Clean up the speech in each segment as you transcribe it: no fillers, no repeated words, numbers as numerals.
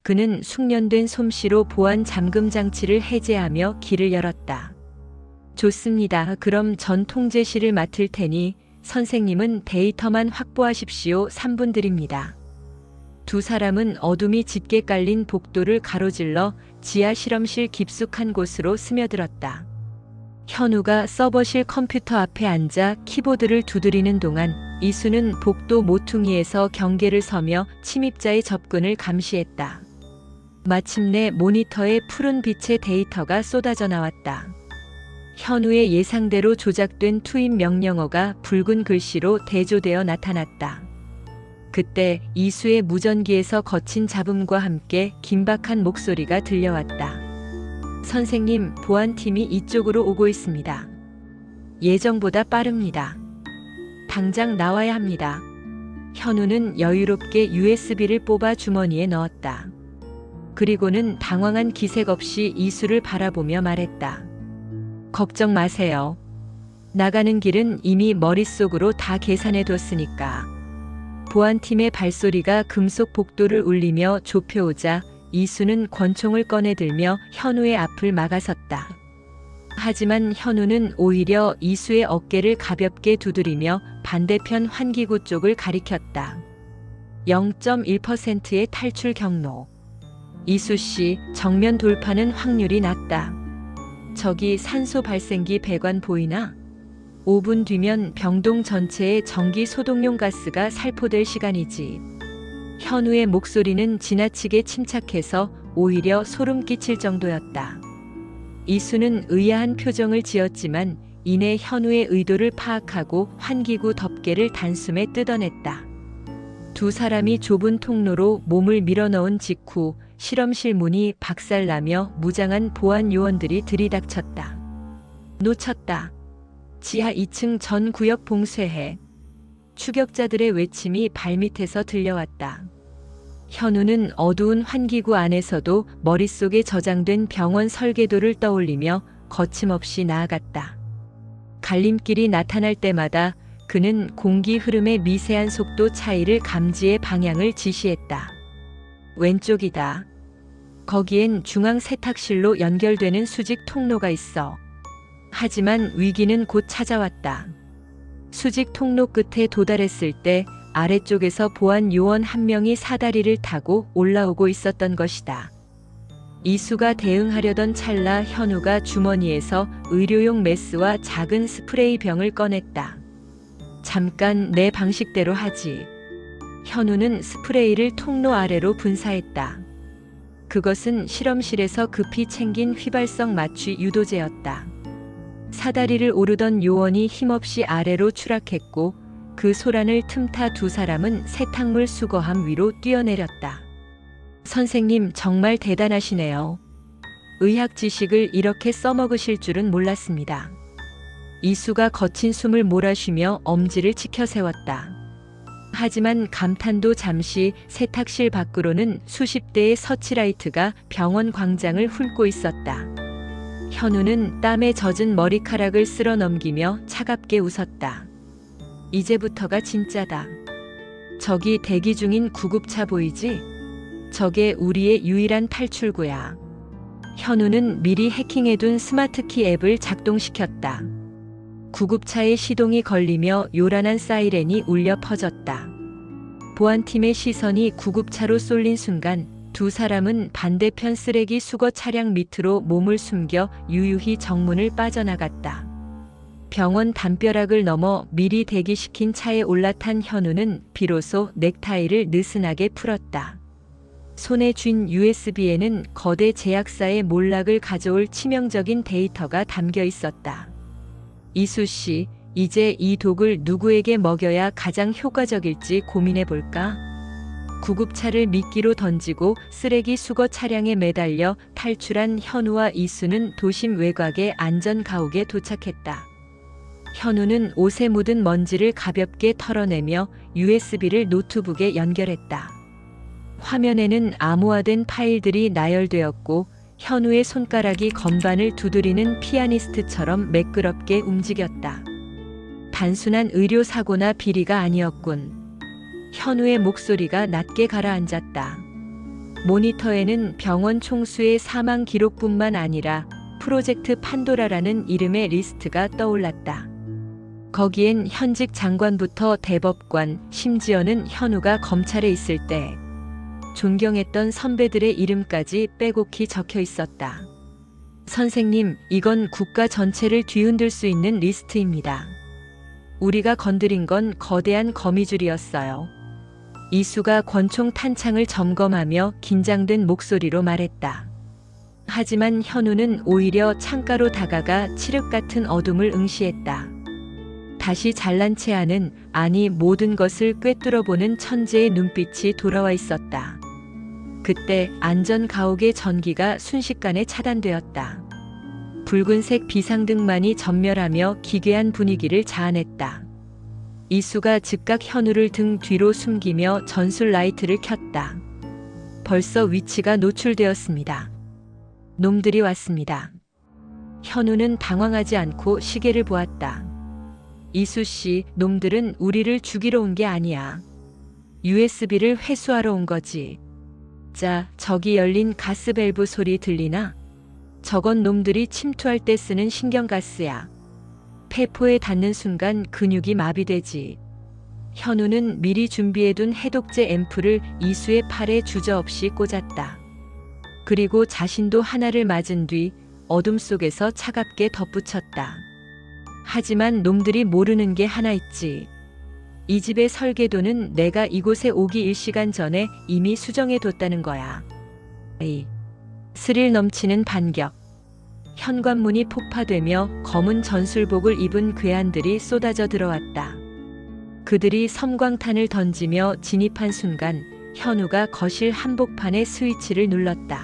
그는 숙련된 솜씨로 보안 잠금 장치를 해제하며 길을 열었다. 좋습니다. 그럼 전 통제실을 맡을 테니 선생님은 데이터만 확보하십시오. 3분 드립니다. 두 사람은 어둠이 짙게 깔린 복도를 가로질러 지하 실험실 깊숙한 곳으로 스며들었다. 현우가 서버실 컴퓨터 앞에 앉아 키보드를 두드리는 동안 이수는 복도 모퉁이에서 경계를 서며 침입자의 접근을 감시했다. 마침내 모니터에 푸른 빛의 데이터가 쏟아져 나왔다. 현우의 예상대로 조작된 투입 명령어가 붉은 글씨로 대조되어 나타났다. 그때 이수의 무전기에서 거친 잡음과 함께 긴박한 목소리가 들려왔다. 선생님, 보안팀이 이쪽으로 오고 있습니다. 예정보다 빠릅니다. 당장 나와야 합니다. 현우는 여유롭게 USB를 뽑아 주머니에 넣었다. 그리고는 당황한 기색 없이 이수를 바라보며 말했다. 걱정 마세요. 나가는 길은 이미 머릿속으로 다 계산해뒀으니까. 보안팀의 발소리가 금속 복도를 울리며 좁혀오자 이수는 권총을 꺼내들며 현우의 앞을 막아섰다. 하지만 현우는 오히려 이수의 어깨를 가볍게 두드리며 반대편 환기구 쪽을 가리켰다. 0.1%의 탈출 경로. 이수 씨, 정면 돌파는 확률이 낮다. 저기 산소 발생기 배관 보이나? 5분 뒤면 병동 전체에 전기 소독용 가스가 살포될 시간이지. 현우의 목소리는 지나치게 침착해서 오히려 소름 끼칠 정도였다. 이수는 의아한 표정을 지었지만 이내 현우의 의도를 파악하고 환기구 덮개를 단숨에 뜯어냈다. 두 사람이 좁은 통로로 몸을 밀어넣은 직후 실험실 문이 박살나며 무장한 보안 요원들이 들이닥쳤다. 놓쳤다. 지하 2층 전 구역 봉쇄해. 추격자들의 외침이 발밑에서 들려왔다. 현우는 어두운 환기구 안에서도 머릿속에 저장된 병원 설계도를 떠올리며 거침없이 나아갔다. 갈림길이 나타날 때마다 그는 공기 흐름의 미세한 속도 차이를 감지해 방향을 지시했다. 왼쪽이다. 거기엔 중앙 세탁실로 연결되는 수직 통로가 있어. 하지만 위기는 곧 찾아왔다. 수직 통로 끝에 도달했을 때 아래쪽에서 보안 요원 한 명이 사다리를 타고 올라오고 있었던 것이다. 이수가 대응하려던 찰나 현우가 주머니에서 의료용 메스와 작은 스프레이 병을 꺼냈다. 잠깐 내 방식대로 하지. 현우는 스프레이를 통로 아래로 분사했다. 그것은 실험실에서 급히 챙긴 휘발성 마취 유도제였다. 사다리를 오르던 요원이 힘없이 아래로 추락했고 그 소란을 틈타 두 사람은 세탁물 수거함 위로 뛰어내렸다. 선생님 정말 대단하시네요. 의학 지식을 이렇게 써먹으실 줄은 몰랐습니다. 이수가 거친 숨을 몰아쉬며 엄지를 치켜세웠다. 하지만 감탄도 잠시 세탁실 밖으로는 수십 대의 서치라이트가 병원 광장을 훑고 있었다. 현우는 땀에 젖은 머리카락을 쓸어 넘기며 차갑게 웃었다. 이제부터가 진짜다. 저기 대기 중인 구급차 보이지? 저게 우리의 유일한 탈출구야. 현우는 미리 해킹해둔 스마트키 앱을 작동시켰다. 구급차의 시동이 걸리며 요란한 사이렌이 울려 퍼졌다. 보안팀의 시선이 구급차로 쏠린 순간 두 사람은 반대편 쓰레기 수거 차량 밑으로 몸을 숨겨 유유히 정문을 빠져나갔다. 병원 담벼락을 넘어 미리 대기시킨 차에 올라탄 현우는 비로소 넥타이를 느슨하게 풀었다. 손에 쥔 USB에는 거대 제약사의 몰락을 가져올 치명적인 데이터가 담겨 있었다. 이수 씨, 이제 이 독을 누구에게 먹여야 가장 효과적일지 고민해 볼까? 구급차를 미끼로 던지고 쓰레기 수거 차량에 매달려 탈출한 현우와 이수는 도심 외곽의 안전 가옥에 도착했다. 현우는 옷에 묻은 먼지를 가볍게 털어내며 USB를 노트북에 연결했다. 화면에는 암호화된 파일들이 나열되었고 현우의 손가락이 건반을 두드리는 피아니스트처럼 매끄럽게 움직였다. 단순한 의료사고나 비리가 아니었군. 현우의 목소리가 낮게 가라앉았다. 모니터에는 병원 총수의 사망 기록뿐만 아니라 프로젝트 판도라라는 이름의 리스트가 떠올랐다. 거기엔 현직 장관부터 대법관, 심지어는 현우가 검찰에 있을 때 존경했던 선배들의 이름까지 빼곡히 적혀 있었다. 선생님, 이건 국가 전체를 뒤흔들 수 있는 리스트입니다. 우리가 건드린 건 거대한 거미줄이었어요. 이수가 권총 탄창을 점검하며 긴장된 목소리로 말했다. 하지만 현우는 오히려 창가로 다가가 칠흑 같은 어둠을 응시했다. 다시 잘난 체하는, 아니 모든 것을 꿰뚫어보는 천재의 눈빛이 돌아와 있었다. 그때 안전 가옥의 전기가 순식간에 차단되었다. 붉은색 비상등만이 전멸하며 기괴한 분위기를 자아냈다. 이수가 즉각 현우를 등 뒤로 숨기며 전술 라이트를 켰다. 벌써 위치가 노출되었습니다. 놈들이 왔습니다. 현우는 당황하지 않고 시계를 보았다. 이수 씨, 놈들은 우리를 죽이러 온 게 아니야. USB를 회수하러 온 거지. 자, 저기 열린 가스밸브 소리 들리나? 저건 놈들이 침투할 때 쓰는 신경가스야. 폐포에 닿는 순간 근육이 마비되지. 현우는 미리 준비해둔 해독제 앰플을 이수의 팔에 주저없이 꽂았다. 그리고 자신도 하나를 맞은 뒤 어둠 속에서 차갑게 덧붙였다. 하지만 놈들이 모르는 게 하나 있지. 이 집의 설계도는 내가 이곳에 오기 1시간 전에 이미 수정해뒀다는 거야. 스릴 넘치는 반격. 현관문이 폭파되며 검은 전술복을 입은 괴한들이 쏟아져 들어왔다. 그들이 섬광탄을 던지며 진입한 순간 현우가 거실 한복판의 스위치를 눌렀다.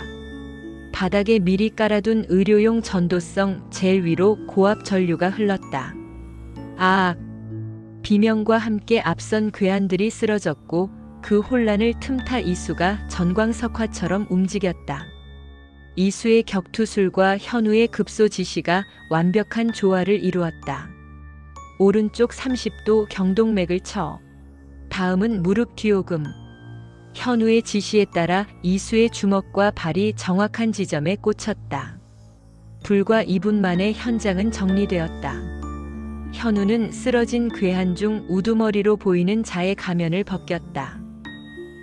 바닥에 미리 깔아둔 의료용 전도성 젤 위로 고압 전류가 흘렀다. 아! 비명과 함께 앞선 괴한들이 쓰러졌고 그 혼란을 틈타 이수가 전광석화처럼 움직였다. 이수의 격투술과 현우의 급소 지시가 완벽한 조화를 이루었다. 오른쪽 30도 경동맥을 쳐. 다음은 무릎 뒤오금. 현우의 지시에 따라 이수의 주먹과 발이 정확한 지점에 꽂혔다. 불과 2분 만에 현장은 정리되었다. 현우는 쓰러진 괴한 중 우두머리로 보이는 자의 가면을 벗겼다.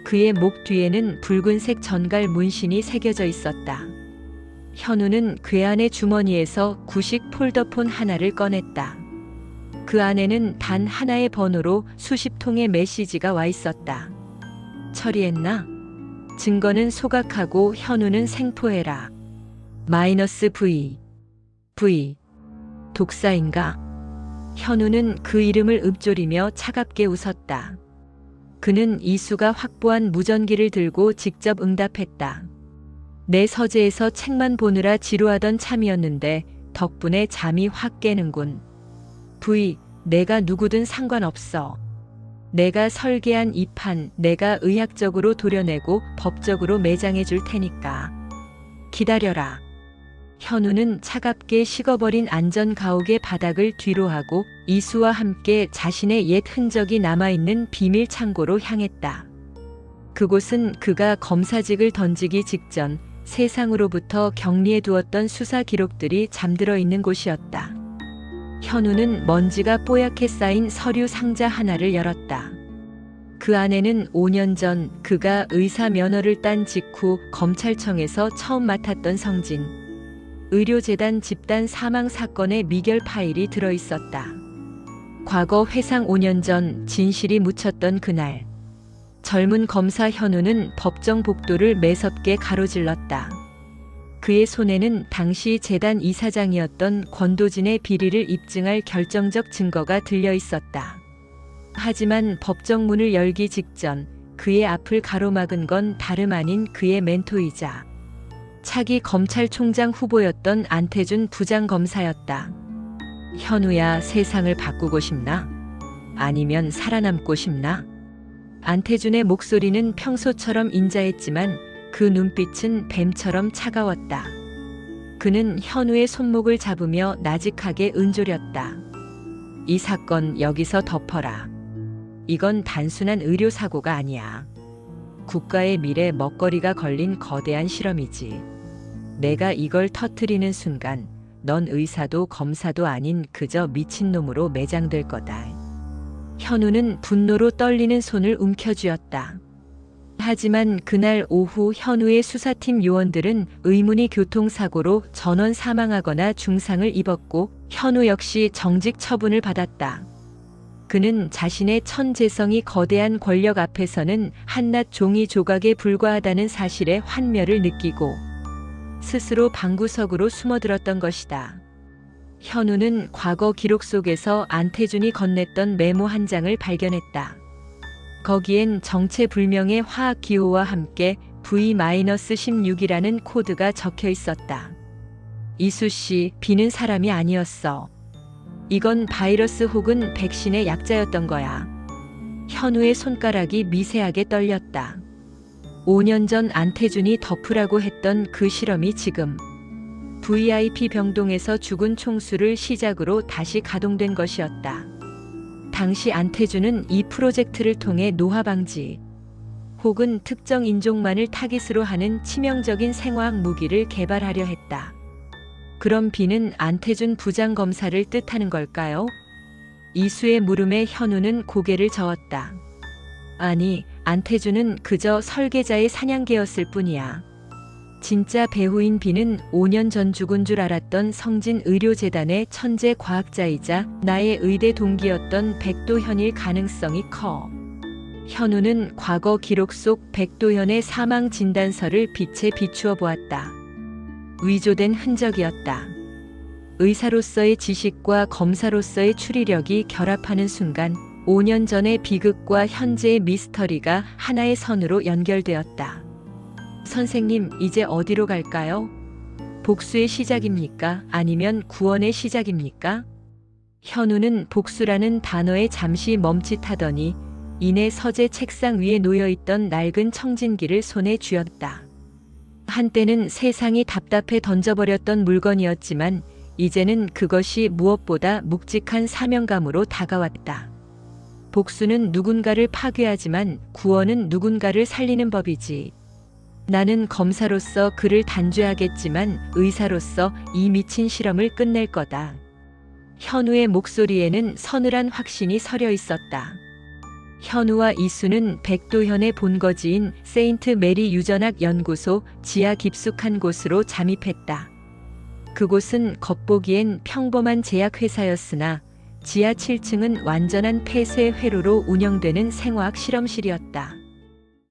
그의 목 뒤에는 붉은색 전갈 문신이 새겨져 있었다. 현우는 괴한의 주머니에서 구식 폴더폰 하나를 꺼냈다. 그 안에는 단 하나의 번호로 수십 통의 메시지가 와 있었다. 처리했나? 증거는 소각하고 현우는 생포해라. -V. V. 독사인가? 현우는 그 이름을 읊조리며 차갑게 웃었다. 그는 이수가 확보한 무전기를 들고 직접 응답했다. 내 서재에서 책만 보느라 지루하던 참이었는데 덕분에 잠이 확 깨는군. V, 내가 누구든 상관없어. 내가 설계한 이 판 내가 의학적으로 도려내고 법적으로 매장해 줄 테니까. 기다려라. 현우는 차갑게 식어버린 안전 가옥의 바닥을 뒤로하고 이수와 함께 자신의 옛 흔적이 남아있는 비밀 창고로 향했다. 그곳은 그가 검사직을 던지기 직전 세상으로부터 격리해 두었던 수사 기록들이 잠들어 있는 곳이었다. 현우는 먼지가 뽀얗게 쌓인 서류 상자 하나를 열었다. 그 안에는 5년 전 그가 의사 면허를 딴 직후 검찰청에서 처음 맡았던 성진, 의료재단 집단 사망 사건의 미결 파일이 들어 있었다. 과거 회상 5년 전 진실이 묻혔던 그날, 젊은 검사 현우는 법정 복도를 매섭게 가로질렀다. 그의 손에는 당시 재단 이사장이었던 권도진의 비리를 입증할 결정적 증거가 들려 있었다. 하지만 법정 문을 열기 직전 그의 앞을 가로막은 건 다름 아닌 그의 멘토이자 차기 검찰총장 후보였던 안태준 부장검사였다. 현우야, 세상을 바꾸고 싶나? 아니면 살아남고 싶나? 안태준의 목소리는 평소처럼 인자했지만 그 눈빛은 뱀처럼 차가웠다. 그는 현우의 손목을 잡으며 나직하게 은조렸다. 이 사건 여기서 덮어라. 이건 단순한 의료사고가 아니야. 국가의 미래 먹거리가 걸린 거대한 실험이지. 내가 이걸 터뜨리는 순간 넌 의사도 검사도 아닌 그저 미친놈으로 매장될 거다. 현우는 분노로 떨리는 손을 움켜쥐었다. 하지만 그날 오후 현우의 수사팀 요원들은 의문의 교통사고로 전원 사망하거나 중상을 입었고 현우 역시 정직 처분을 받았다. 그는 자신의 천재성이 거대한 권력 앞에서는 한낱 종이 조각에 불과하다는 사실에 환멸을 느끼고 스스로 방구석으로 숨어들었던 것이다. 현우는 과거 기록 속에서 안태준이 건넸던 메모 한 장을 발견했다. 거기엔 정체불명의 화학기호와 함께 V-16이라는 코드가 적혀 있었다. 이수 씨, B는 사람이 아니었어. 이건 바이러스 혹은 백신의 약자였던 거야. 현우의 손가락이 미세하게 떨렸다. 5년 전 안태준이 덮으라고 했던 그 실험이 지금 VIP 병동에서 죽은 총수를 시작으로 다시 가동된 것이었다. 당시 안태준은 이 프로젝트를 통해 노화 방지 혹은 특정 인종만을 타깃으로 하는 치명적인 생화학 무기를 개발하려 했다. 그럼 B는 안태준 부장검사를 뜻하는 걸까요? 이수의 물음에 현우는 고개를 저었다. 아니, 안태준은 그저 설계자의 사냥개였을 뿐이야. 진짜 배후인 B는 5년 전 죽은 줄 알았던 성진의료재단의 천재 과학자이자 나의 의대 동기였던 백도현일 가능성이 커. 현우는 과거 기록 속 백도현의 사망 진단서를 빛에 비추어 보았다. 위조된 흔적이었다. 의사로서의 지식과 검사로서의 추리력이 결합하는 순간 5년 전의 비극과 현재의 미스터리가 하나의 선으로 연결되었다. 선생님, 이제 어디로 갈까요? 복수의 시작입니까? 아니면 구원의 시작입니까? 현우는 복수라는 단어에 잠시 멈칫하더니 이내 서재 책상 위에 놓여있던 낡은 청진기를 손에 쥐었다. 한때는 세상이 답답해 던져버렸던 물건이었지만 이제는 그것이 무엇보다 묵직한 사명감으로 다가왔다. 복수는 누군가를 파괴하지만 구원은 누군가를 살리는 법이지. 나는 검사로서 그를 단죄하겠지만 의사로서 이 미친 실험을 끝낼 거다. 현우의 목소리에는 서늘한 확신이 서려 있었다. 현우와 이수는 백도현의 본거지인 세인트 메리 유전학 연구소 지하 깊숙한 곳으로 잠입했다. 그곳은 겉보기엔 평범한 제약회사였으나 지하 7층은 완전한 폐쇄 회로로 운영되는 생화학 실험실이었다.